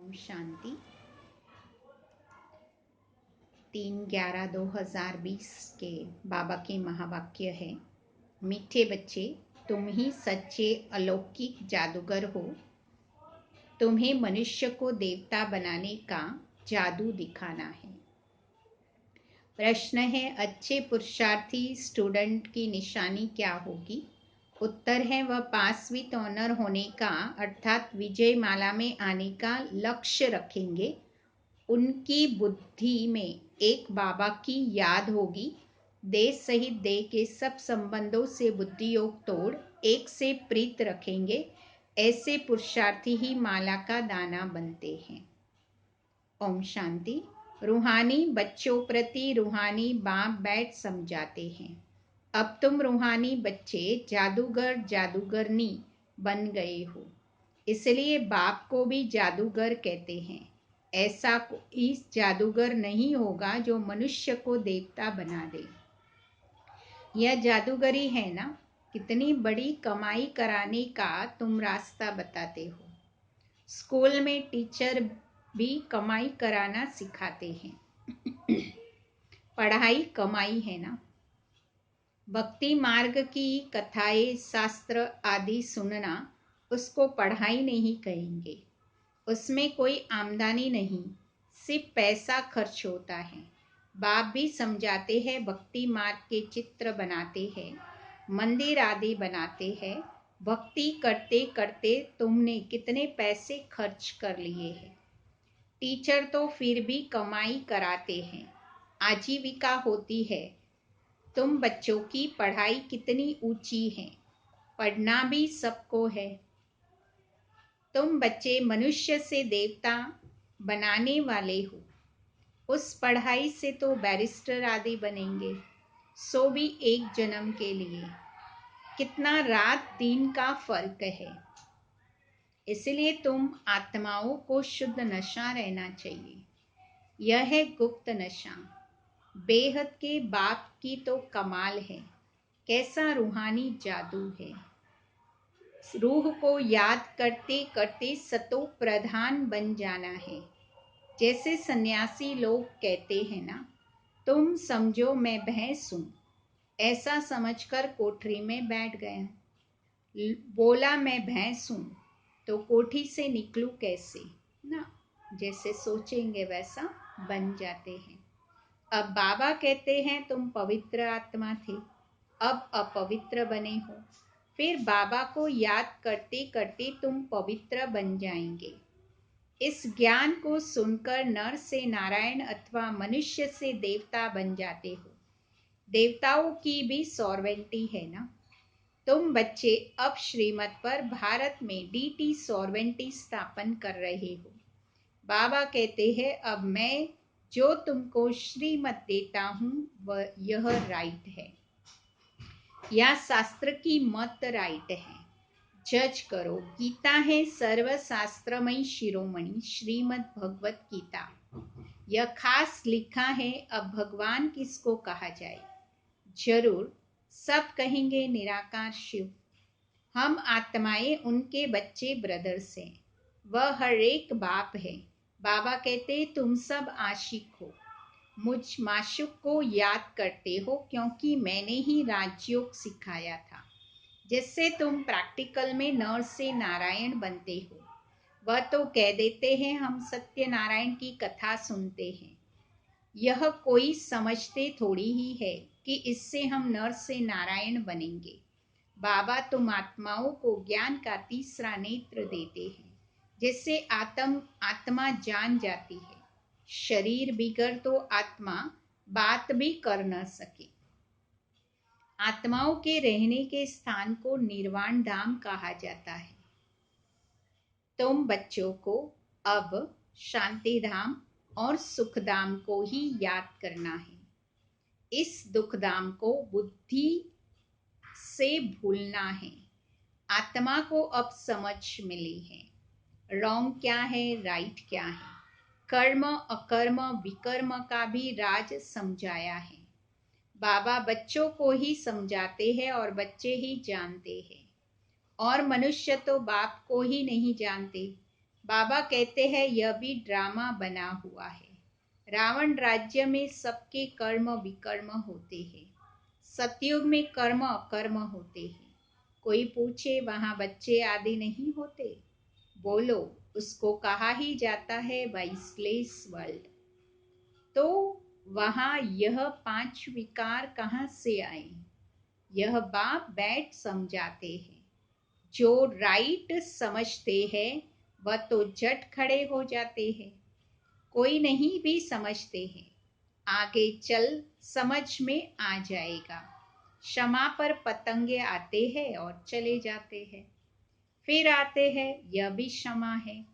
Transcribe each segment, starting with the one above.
ओम शांति। 3/11/2020 के बाबा के महावाक्य है। मीठे बच्चे, तुम ही सच्चे अलौकिक जादूगर हो। तुम्हें मनुष्य को देवता बनाने का जादू दिखाना है। प्रश्न है, अच्छे पुरुषार्थी स्टूडेंट की निशानी क्या होगी? उत्तर है, वह पास विद ऑनर होने का अर्थात विजय माला में आने का लक्ष्य रखेंगे। उनकी बुद्धि में एक बाबा की याद होगी। देश सहित देह के सब संबंधों से बुद्धि योग तोड़ एक से प्रीत रखेंगे। ऐसे पुरुषार्थी ही माला का दाना बनते हैं। ओम शांति। रूहानी बच्चों प्रति रूहानी बाप बैठ समझाते हैं। अब तुम रूहानी बच्चे जादूगर जादूगरनी बन गए हो, इसलिए बाप को भी जादूगर कहते हैं। ऐसा कोई जादूगर नहीं होगा जो मनुष्य को देवता बना दे। यह जादूगरी है ना। कितनी बड़ी कमाई कराने का तुम रास्ता बताते हो। स्कूल में टीचर भी कमाई कराना सिखाते हैं। पढ़ाई कमाई है ना। भक्ति मार्ग की कथाएं शास्त्र आदि सुनना, उसको पढ़ाई नहीं कहेंगे। उसमें कोई आमदनी नहीं, सिर्फ पैसा खर्च होता है। बाप भी समझाते हैं, भक्ति मार्ग के चित्र बनाते हैं, मंदिर आदि बनाते हैं। भक्ति करते करते तुमने कितने पैसे खर्च कर लिए हैं। टीचर तो फिर भी कमाई कराते हैं, आजीविका होती है। तुम बच्चों की पढ़ाई कितनी ऊंची है। पढ़ना भी सबको है। तुम बच्चे मनुष्य से देवता बनाने वाले हो। उस पढ़ाई से तो बैरिस्टर आदि बनेंगे, सो भी एक जन्म के लिए। कितना रात दिन का फर्क है। इसलिए तुम आत्माओं को शुद्ध नशा रहना चाहिए। यह है गुप्त नशा। बेहद के बाप की तो कमाल है। कैसा रूहानी जादू है। रूह को याद करते करते सतो प्रधान बन जाना है। जैसे सन्यासी लोग कहते हैं ना, तुम समझो मैं भैंस हूं। ऐसा समझकर कोठरी में बैठ गया। बोला मैं भैंस हूं तो कोठी से निकलूं कैसे ना। जैसे सोचेंगे वैसा बन जाते हैं। अब बाबा कहते हैं, तुम पवित्र आत्मा थे, अब अपवित्र बने हो। फिर बाबा को याद करते करते तुम पवित्र बन जाएंगे। इस ज्ञान को सुनकर नर से नारायण अथवा मनुष्य से देवता बन जाते हो। देवताओं की भी सॉर्वेंटी है ना। तुम बच्चे अब श्रीमत पर भारत में डीटी सॉर्वेंटी स्थापन कर रहे हो। बाबा कहते हैं, अब मैं जो तुमको श्रीमत देता हूं वह यह राइट है। यह शास्त्र की मत राइट है। जज करो। गीता है सर्वशास्त्रमयी शिरोमणि श्रीमद् भगवत गीता। यह खास लिखा है। अब भगवान किसको कहा जाए? जरूर सब कहेंगे निराकार शिव। हम आत्माएं उनके बच्चे ब्रदर्स हैं। वह हर एक बाप है। बाबा कहते, तुम सब आशिक हो। मुझ माशुक को याद करते हो, क्योंकि मैंने ही राजयोग सिखाया था। जिससे तुम प्रैक्टिकल में नर से नारायण बनते हो। वह तो कह देते हैं, हम सत्य नारायण की कथा सुनते हैं। यह कोई समझते थोड़ी ही है कि इससे हम नर से नारायण बनेंगे। बाबा तुम आत्माओं को ज्ञान का तीसरा नेत्र देते हैं, जिससे आत्मा जान जाती है। शरीर बिगड़ तो आत्मा बात भी कर न सके। आत्माओं के रहने के स्थान को निर्वाण धाम कहा जाता है। तुम बच्चों को अब शांति धाम और सुख धाम को ही याद करना है। इस दुख धाम को बुद्धि से भूलना है। आत्मा को अब समझ मिली है, रॉन्ग क्या है, राइट क्या है। कर्म अकर्म विकर्म का भी राज समझाया है। बाबा बच्चों को ही समझाते हैं और बच्चे ही जानते हैं। और मनुष्य तो बाप को ही नहीं जानते। बाबा कहते हैं यह भी ड्रामा बना हुआ है। रावण राज्य में सबके कर्म विकर्म होते हैं। सतयुग में कर्म अकर्म होते हैं। कोई पूछे वहां बच्चे आदि नहीं होते? बोलो, उसको कहा ही जाता है वाइसलेस वर्ल्ड। तो वहां यह 5 विकार कहाँ से आए? यह बाप बैठ समझाते हैं। जो राइट समझते हैं वह तो झट खड़े हो जाते हैं। कोई नहीं भी समझते हैं, आगे चल समझ में आ जाएगा। क्षमा पर पतंगे आते हैं और चले जाते हैं, फिर आते हैं, यह भी क्षमा है।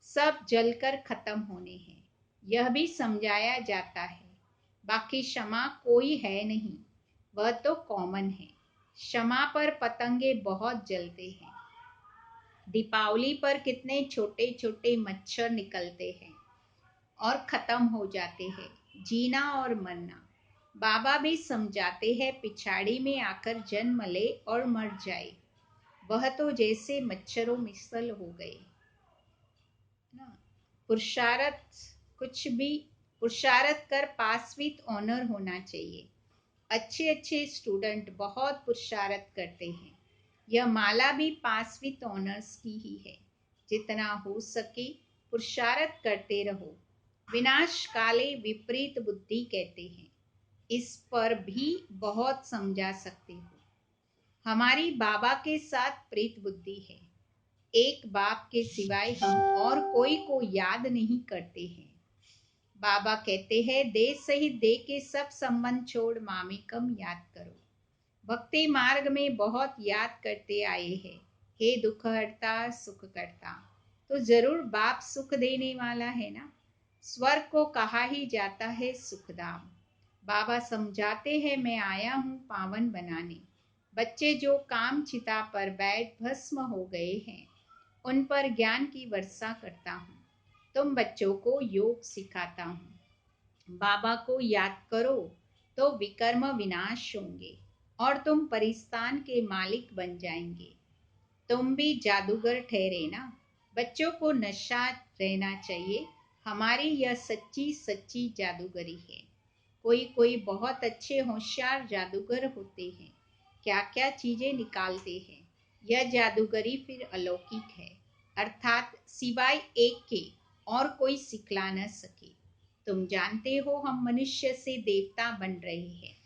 सब जलकर खत्म होने हैं, यह भी समझाया जाता है। बाकी क्षमा कोई है नहीं, वह तो कॉमन है। क्षमा पर पतंगे बहुत जलते हैं। दीपावली पर कितने छोटे छोटे मच्छर निकलते हैं और खत्म हो जाते हैं। जीना और मरना बाबा भी समझाते हैं, पिछाड़ी में आकर जन्म ले और मर जाए। वह तो जैसे मच्छरों मिसल हो गए ना। पुरुषार्थ कुछ भी पुरुषार्थ कर पास विद ऑनर होना चाहिए। अच्छे अच्छे स्टूडेंट बहुत पुरुषार्थ करते हैं। यह माला भी पास विद ऑनर्स की ही है। जितना हो सके पुरुषार्थ करते रहो। विनाश काले विपरीत बुद्धि कहते हैं। इस पर भी बहुत समझा सकते हो। हमारी बाबा के साथ प्रीत बुद्धि है। एक बाप के सिवाय हम और कोई को याद नहीं करते हैं। बाबा कहते हैं दे सहित दे के सब संबंध छोड़ मामेकम याद करो। भक्ति मार्ग में बहुत याद करते आए हैं, हे दुख हरता सुख करता। तो जरूर बाप सुख देने वाला है ना। स्वर्ग को कहा ही जाता है सुखधाम। बाबा समझाते हैं मैं आया हूँ पावन बनाने। बच्चे जो काम चिता पर बैठ भस्म हो गए हैं, उन पर ज्ञान की वर्षा करता हूँ। तुम बच्चों को योग सिखाता हूँ। बाबा को याद करो तो विकर्म विनाश होंगे और तुम परिस्तान के मालिक बन जाएंगे। तुम भी जादूगर ठहरे ना। बच्चों को नशा रहना चाहिए। हमारी यह सच्ची सच्ची जादूगरी है। कोई कोई बहुत अच्छे होशियार जादूगर होते हैं, क्या क्या चीजें निकालते हैं। यह जादूगरी फिर अलौकिक है, अर्थात सिवाय एक के और कोई सिखला न सके। तुम जानते हो हम मनुष्य से देवता बन रहे हैं।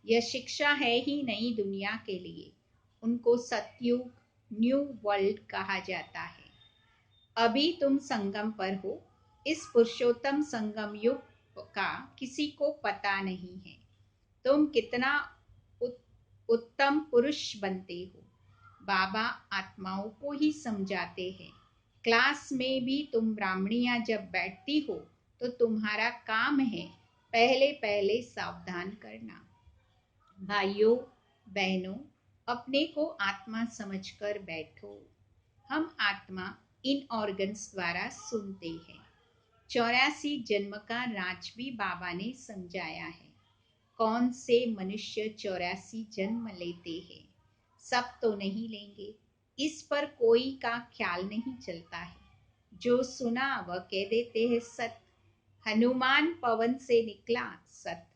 यह शिक्षा है ही नई दुनिया के लिए। उनको सतयुग न्यू वर्ल्ड कहा जाता है। अभी तुम संगम पर हो। इस पुरुषोत्तम संगम युग का किसी को पता नहीं है। तुम कितना उत्तम पुरुष बनते हो। बाबा आत्माओं को ही समझाते हैं। क्लास में भी तुम ब्राह्मणियां जब बैठती हो तो तुम्हारा काम है पहले पहले सावधान करना। भाइयों बहनों, अपने को आत्मा समझकर बैठो। हम आत्मा इन ऑर्गन्स द्वारा सुनते हैं। 84 जन्म का राज भी बाबा ने समझाया है। कौन से मनुष्य 84 जन्म लेते हैं? सब तो नहीं लेंगे, इस पर कोई का ख्याल नहीं चलता है। जो सुना वह कह देते हैं सत। हनुमान पवन से निकला सत।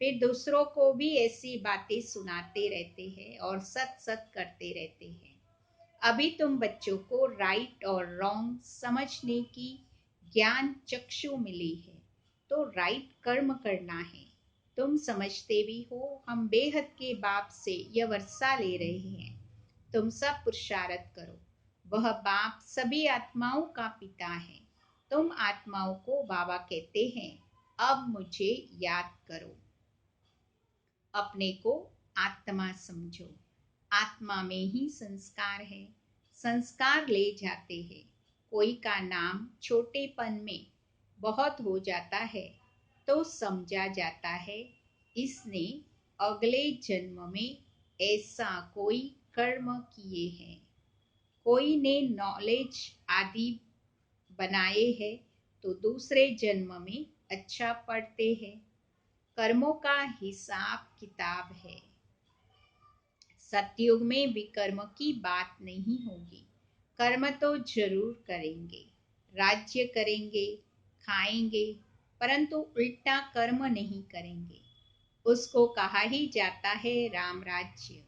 फिर दूसरों को भी ऐसी बातें सुनाते रहते हैं और सत सत करते रहते हैं। अभी तुम बच्चों को राइट और रॉन्ग समझने की ज्ञान चक्षु मिली है, तो राइट कर्म करना है। तुम समझते भी हो हम बेहद के बाप से यह वर्षा ले रहे हैं। तुम सब पुरुषार्थ करो। वह बाप सभी आत्माओं का पिता है। तुम आत्माओं को बाबा कहते हैं अब मुझे याद करो। अपने को आत्मा समझो। आत्मा में ही संस्कार है। संस्कार ले जाते हैं। कोई का नाम छोटेपन में बहुत हो जाता है तो समझा जाता है इसने अगले जन्म में ऐसा कोई कर्म किए हैं। कोई ने नॉलेज आदि बनाए हैं तो दूसरे जन्म में अच्छा पढ़ते हैं। कर्मों का हिसाब किताब है। सतयुग में विकर्म की बात नहीं होगी। कर्म तो जरूर करेंगे। राज्य करेंगे, खाएंगे, परंतु उल्टा कर्म नहीं करेंगे, उसको कहा ही जाता है राम राज्य।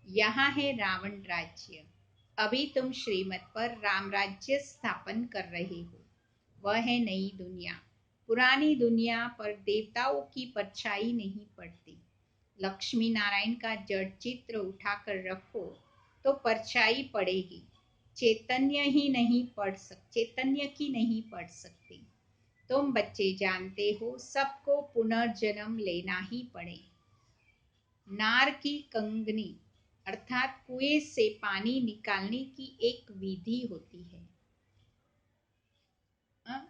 यहाँ है रावण राज्य। अभी तुम श्रीमत पर राम राज्य स्थापन कर रहे हो। वह है नई दुनिया। पुरानी दुनिया पर देवताओं की परछाई नहीं पड़ती। लक्ष्मी नारायण का जड़ चित्र उठाकर रखो तो परछाई पड़ेगी। चैतन्य की नहीं पड़ सकती। तुम बच्चे जानते हो सबको पुनर्जन्म लेना ही पड़े। नार की कंगनी अर्थात कुएं से पानी निकालने की एक विधि होती है। अ,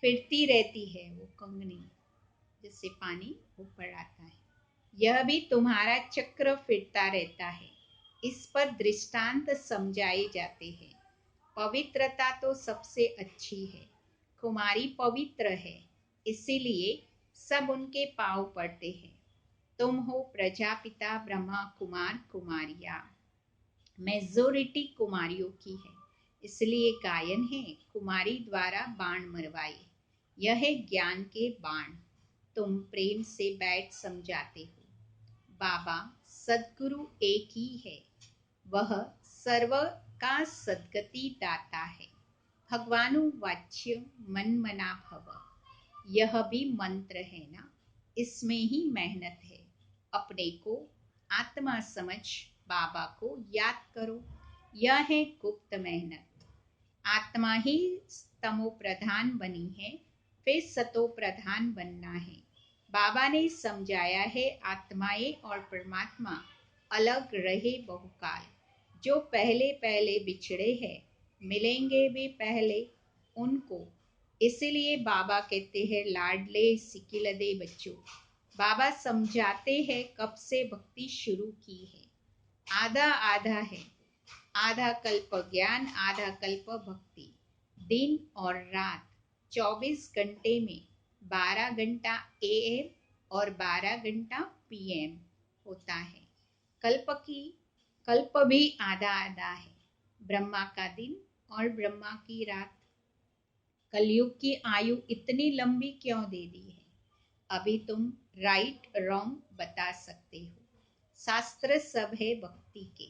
फिरती रहती है वो कंगनी, जिससे पानी ऊपर आता है। यह भी तुम्हारा चक्र फिरता रहता है। इस पर दृष्टांत समझाए जाते हैं। पवित्रता तो सबसे अच्छी है। कुमारी पवित्र है, इसीलिए सब उनके पांव पड़ते हैं। तुम हो प्रजापिता ब्रह्मा कुमार कुमारियां। मेजोरिटी कुमारियों की है, इसलिए गायन है कुमारी द्वारा बाण मरवाए। यह है ज्ञान के बाण। तुम प्रेम से बैठ समझाते हो। बाबा सद्गुरु एक ही है। वह सर्व का सद्गति दाता है। भगवानु वाच्य मन मना भव, यह भी मंत्र है ना। इसमें ही मेहनत है। अपने को आत्मा समझ बाबा को याद करो। यह है गुप्त मेहनत। आत्मा ही तमो प्रधान बनी है, फिर सतो प्रधान बनना है। बाबा ने समझाया है आत्माएं और परमात्मा अलग रहे बहुकाल। जो पहले पहले बिछड़े हैं, मिलेंगे भी पहले उनको। इसलिए बाबा कहते हैं लाडले सिकिलदे बच्चों। बाबा समझाते हैं कब से भक्ति शुरू की है। आधा आधा है। आधा कल्प ज्ञान, आधा कल्प भक्ति। दिन और रात 24 घंटे में 12 घंटा एएम और 12 घंटा पीएम होता है। कल्प की कल्प भी आधा आधा है। ब्रह्मा का दिन और ब्रह्मा की रात। कलयुग की आयु इतनी लंबी क्यों दे दी है? अभी तुम राइट रॉन्ग बता सकते हो। शास्त्र सब है भक्ति के।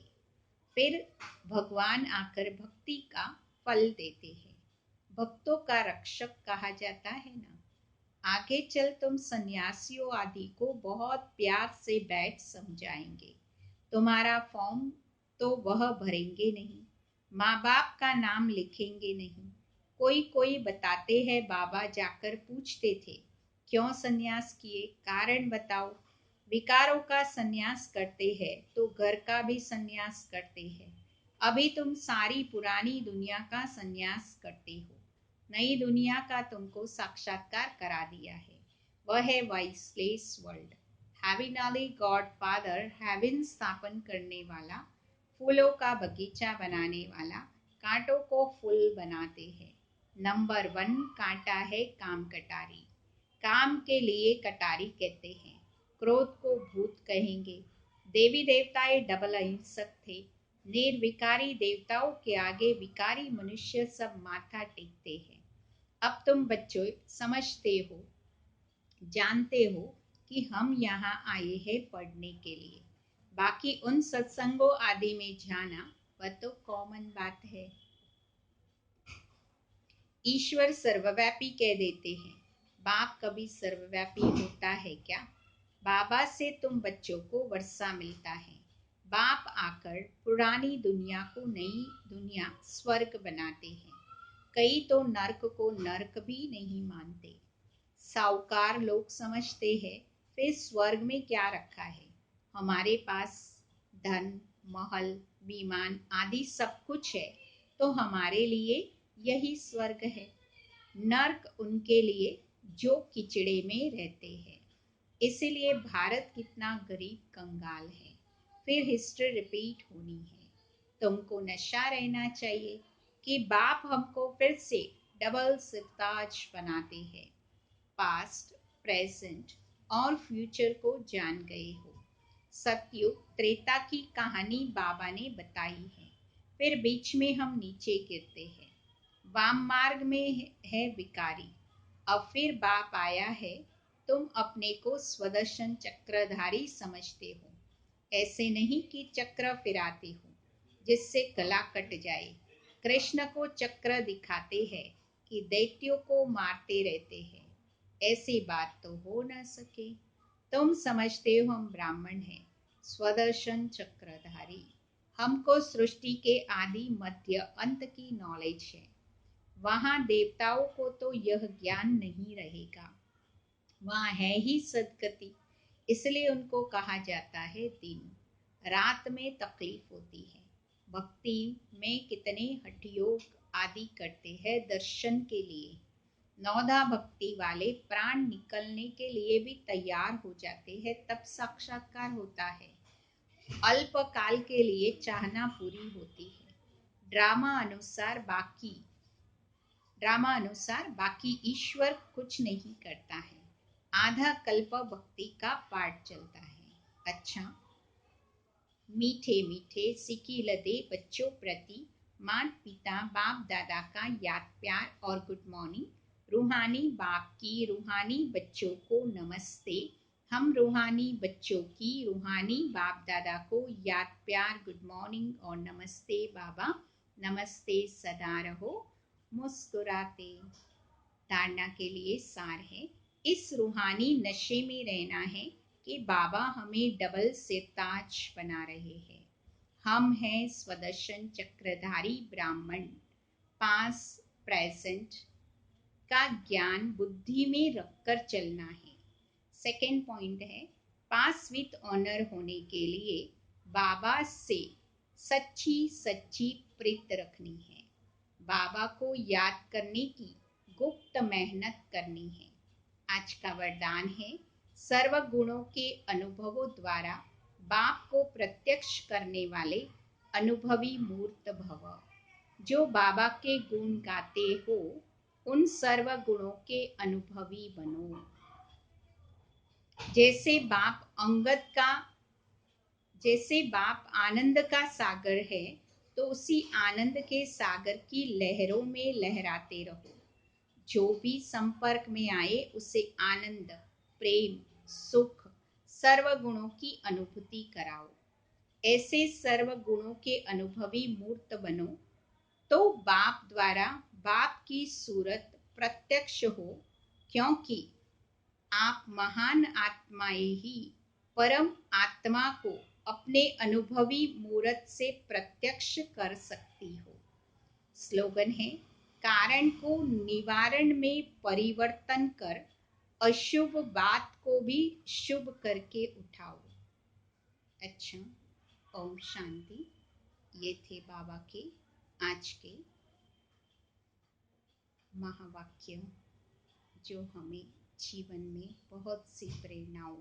फिर भगवान आकर भक्ति का फल देते हैं। भक्तों का रक्षक कहा जाता है ना। आगे चल तुम सन्यासियों आदि को बहुत प्यार से बैठ समझाएंगे। तुम्हारा फॉर्म तो वह भरेंगे नहीं, माँ बाप का नाम लिखेंगे नहीं। कोई कोई बताते हैं बाबा जाकर पूछते थे क्यों सन्यास किए, कारण बताओ। विकारों का सन्यास करते हैं तो घर का भी सन्यास करते हैं। अभी तुम सारी पुरानी दुनिया का सन्यास करते हो। नई दुनिया का तुमको साक्षात्कार करा दिया है। वह है viceless world. Heavenly god father heaven स्थापन करने वाला, फूलों का बगीचा बनाने वाला, कांटों को फूल बनाते हैं। नंबर 1 कांटा है काम कटारी। काम के लिए कटारी कहते हैं। क्रोध को भूत कहेंगे। देवी देवताएं डबल अहिंसक थे। निर्विकारी देवताओं के आगे विकारी मनुष्य सब माथा टेकते हैं। अब तुम बच्चों समझते हो, जानते हो कि हम यहाँ आए हैं पढ़ने के लिए। बाकी उन सत्संगों आदि में जाना वह तो कॉमन बात है। ईश्वर सर्वव्यापी कह देते हैं। बाप कभी सर्वव्यापी होता है क्या? बाबा से तुम बच्चों को वर्षा मिलता है। बाप आकर पुरानी दुनिया को नई दुनिया स्वर्ग बनाते हैं। कई तो नर्क को नर्क भी नहीं मानते। साहूकार लोग समझते हैं फिर स्वर्ग में क्या रखा है। हमारे पास धन, महल, विमान आदि सब कुछ है, तो हमारे लिए यही स्वर्ग है। नर्क उनके लिए जो किचड़े में रहते हैं। इसीलिए भारत कितना गरीब कंगाल है। फिर हिस्ट्री रिपीट होनी है। तुमको नशा रहना चाहिए कि बाप हमको फिर से डबल सिरताज बनाते हैं। पास्ट, प्रेजेंट और फ्यूचर को जान गए हो। सतयुग त्रेता की कहानी बाबा ने बताई है। फिर बीच में हम नीचे गिरते हैं। वाम मार्ग में है विकारी। अब फिर बाप आया है, तुम अपने को स्वदर्शन चक्रधारी समझते हो। ऐसे नहीं कि चक्र फिराते हो जिससे गला कट जाए। कृष्ण को चक्र दिखाते हैं कि दैत्यों को मारते रहते हैं। ऐसी बात तो हो न सके। तुम समझते हो हम ब्राह्मण हैं, स्वदर्शन चक्रधारी। हमको सृष्टि के आदि मध्य अंत की नॉलेज है। वहां देवताओं को तो यह ज्ञान नहीं रहेगा, वहां है ही सदगति। इसलिए उनको कहा जाता है दिन। रात में तकलीफ होती है। भक्ति में कितने हठयोग आदि करते हैं दर्शन के लिए। नौधा भक्ति वाले प्राण निकलने के लिए भी तैयार हो जाते हैं, तब साक्षात्कार होता है। अल्प काल के लिए चाहना पूरी होती है। ड्रामा अनुसार बाकी ईश्वर कुछ नहीं करता है। आधा कल्प भक्ति का पाठ चलता है। अच्छा, मीठे मीठे सिकी लदे बच्चों प्रति माता पिता बाप दादा का याद प्यार और गुड मॉर्निंग। रूहानी बाप की रूहानी बच्चों को नमस्ते। हम रूहानी बच्चों की रूहानी बाप दादा को याद प्यार गुड मॉर्निंग और नमस्ते बाबा। नमस्ते, सदा रहो मुस्कुराते। धारणा के लिए सार है, इस रूहानी नशे में रहना है कि बाबा हमें डबल सिरताज बना रहे हैं। हम हैं स्वदर्शन चक्रधारी ब्राह्मण। पास्ट प्रेजेंट का ज्ञान बुद्धि में रखकर चलना है। सेकेंड पॉइंट है, पास विथ ऑनर होने के लिए बाबा से सच्ची सच्ची प्रीत रखनी है। बाबा को याद करने की गुप्त मेहनत करनी है। आज का वरदान है, सर्व गुणों के अनुभवों द्वारा बाप को प्रत्यक्ष करने वाले अनुभवी मूर्त भव। जो बाबा के गुण गाते हो, उन सर्व गुणों के अनुभवी बनो। जैसे बाप आनंद का सागर है, तो उसी आनंद के सागर की लहरों में लहराते रहो। जो भी संपर्क में आए उसे आनंद, प्रेम, सुख, सर्व गुणों की अनुभूति कराओ। ऐसे सर्व गुणों के अनुभवी मूर्त बनो, तो बाप द्वारा बाप की सूरत प्रत्यक्ष हो। क्योंकि आप महान आत्माएं ही परम आत्मा को अपने अनुभवी मूर्त से प्रत्यक्ष कर सकती हो। स्लोगन है, कारण को निवारण में परिवर्तन कर अशुभ बात को भी शुभ करके उठाओ। अच्छा, ओम शांति। ये थे बाबा के आज के महावाक्य, जो हमें जीवन में बहुत सी प्रेरणाओं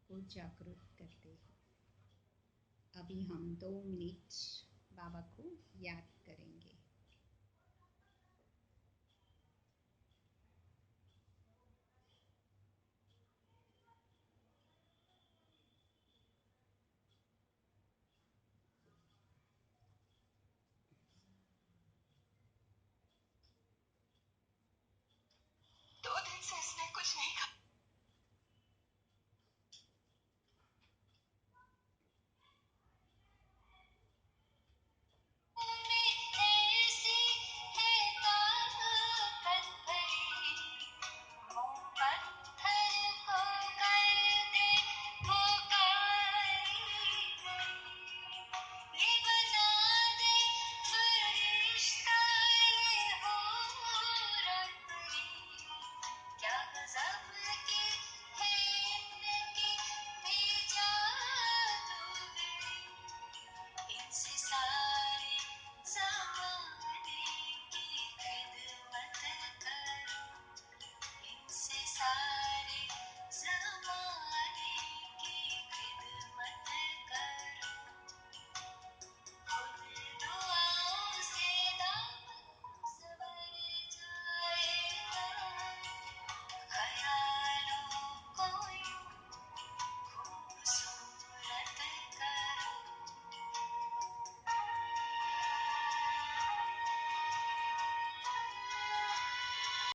को जागरूक करते हैं। अभी हम 2 मिनट बाबा को याद करेंगे।